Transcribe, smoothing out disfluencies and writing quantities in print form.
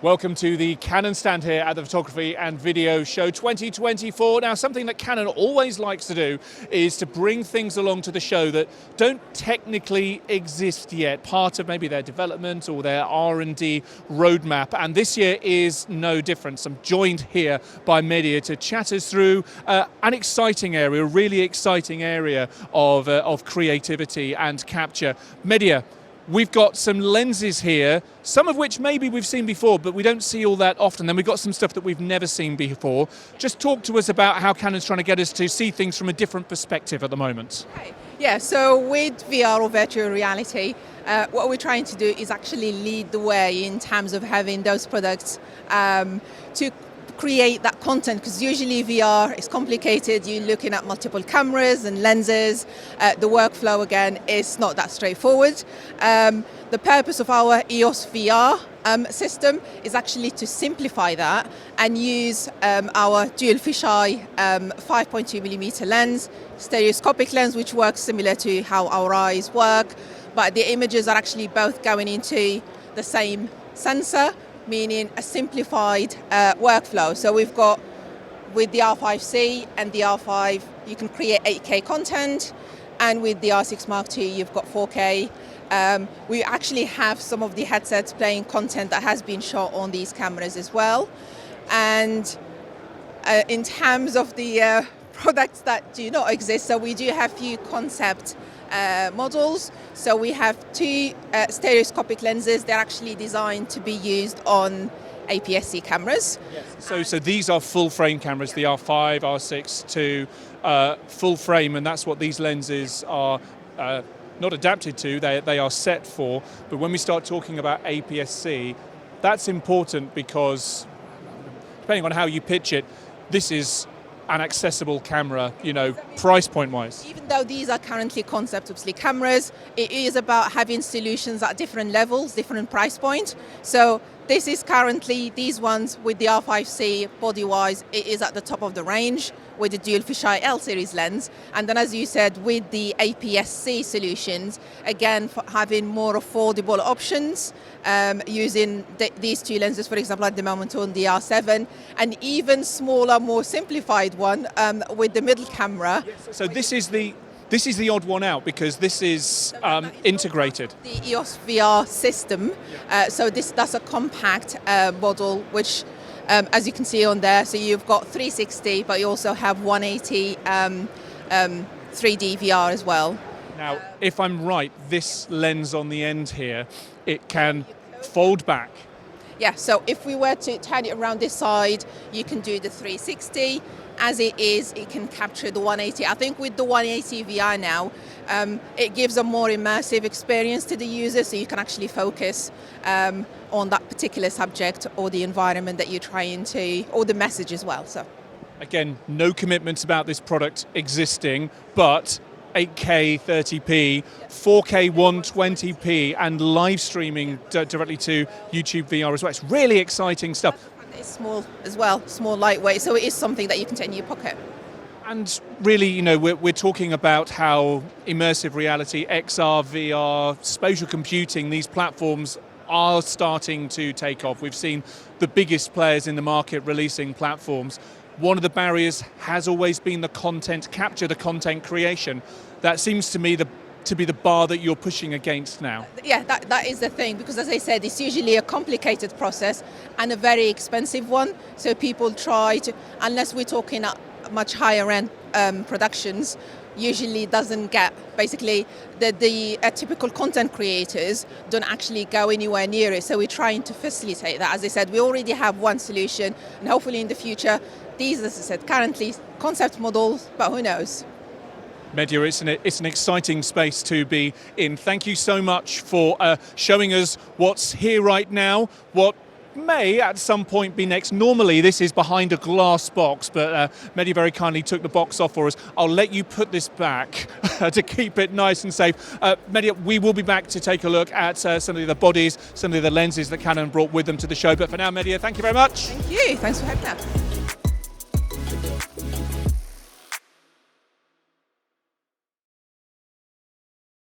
Welcome to the Canon stand here at the Photography and Video Show 2024. Now, something that Canon always likes to do is to bring things along to the show that don't technically exist yet, part of maybe their development or their R&D roadmap. And this year is no different. I'm joined here by Media to chat us through an exciting area, a really exciting area of creativity and capture. Media, we've got some lenses here, some of which maybe we've seen before, but we don't see all that often. Then we've got some stuff that we've never seen before. Just talk to us about how Canon's trying to get us to see things from a different perspective at the moment. Okay. Yeah, so with VR or virtual reality, what we're trying to do is actually lead the way in terms of having those products to create that content, because usually VR is complicated. You're looking at multiple cameras and lenses. The workflow, again, is not that straightforward. The purpose of our EOS VR system is actually to simplify that and use our dual fisheye 5.2mm lens, stereoscopic lens, which works similar to how our eyes work, but the images are actually both going into the same sensor, meaning a simplified workflow. So we've got, with the R5C and the R5, you can create 8K content, and with the R6 Mark II, you've got 4K. We actually have some of the headsets playing content that has been shot on these cameras as well. And in terms of the products that do not exist, so we do have few concept models. So we have two stereoscopic lenses. They're actually designed to be used on APS-C cameras. Yes. So these are full frame cameras, the R5, R6 to full frame, and that's what these lenses are not adapted to, they are set for. But when we start talking about APS-C, that's important because, depending on how you pitch it, this is an accessible camera, price point wise. Even though these are currently concept obviously cameras, it is about having solutions at different levels, different price point. So this is currently, these ones with the R5C body wise, it is at the top of the range with the dual fisheye L series lens. And then, as you said, with the APS-C solutions, again, for having more affordable options, using these two lenses, for example, at the moment on the R7, and even smaller, more simplified one with the middle camera. Yes. So this is the odd one out because this is integrated. The EOS VR system. So that's a compact model, which, as you can see on there, so you've got 360, but you also have 180 3D VR as well. Now, if I'm right, this lens on the end here, it can fold back. Yeah, so if we were to turn it around this side, you can do the 360. As it is, it can capture the 180. I think with the 180 VR now, it gives a more immersive experience to the user, so you can actually focus on that particular subject or the environment that you're trying to, or the message as well. So, again, no commitments about this product existing, but 8K 30p, 4K 120p, and live streaming directly to YouTube VR as well. It's really exciting stuff. It's small as well, small, lightweight, so it is something that you can take in your pocket. And really, we're talking about how immersive reality, XR, VR, spatial computing, these platforms are starting to take off. We've seen the biggest players in the market releasing platforms. One of the barriers has always been the content capture, the content creation. That seems to me to be the bar that you're pushing against now. Yeah, that is the thing, because as I said, it's usually a complicated process and a very expensive one. So people try to, unless we're talking at much higher end productions, usually doesn't get, basically the typical content creators don't actually go anywhere near it. So we're trying to facilitate that. As I said, we already have one solution, and hopefully in the future, these, as I said, currently concept models, but who knows? Media, it's an exciting space to be in. Thank you so much for showing us what's here right now, what may at some point be next. Normally this is behind a glass box, but Media very kindly took the box off for us. I'll let you put this back to keep it nice and safe. Media, we will be back to take a look at some of the bodies, some of the lenses that Canon brought with them to the show. But for now, Media, thank you very much. Thank you. Thanks for having us.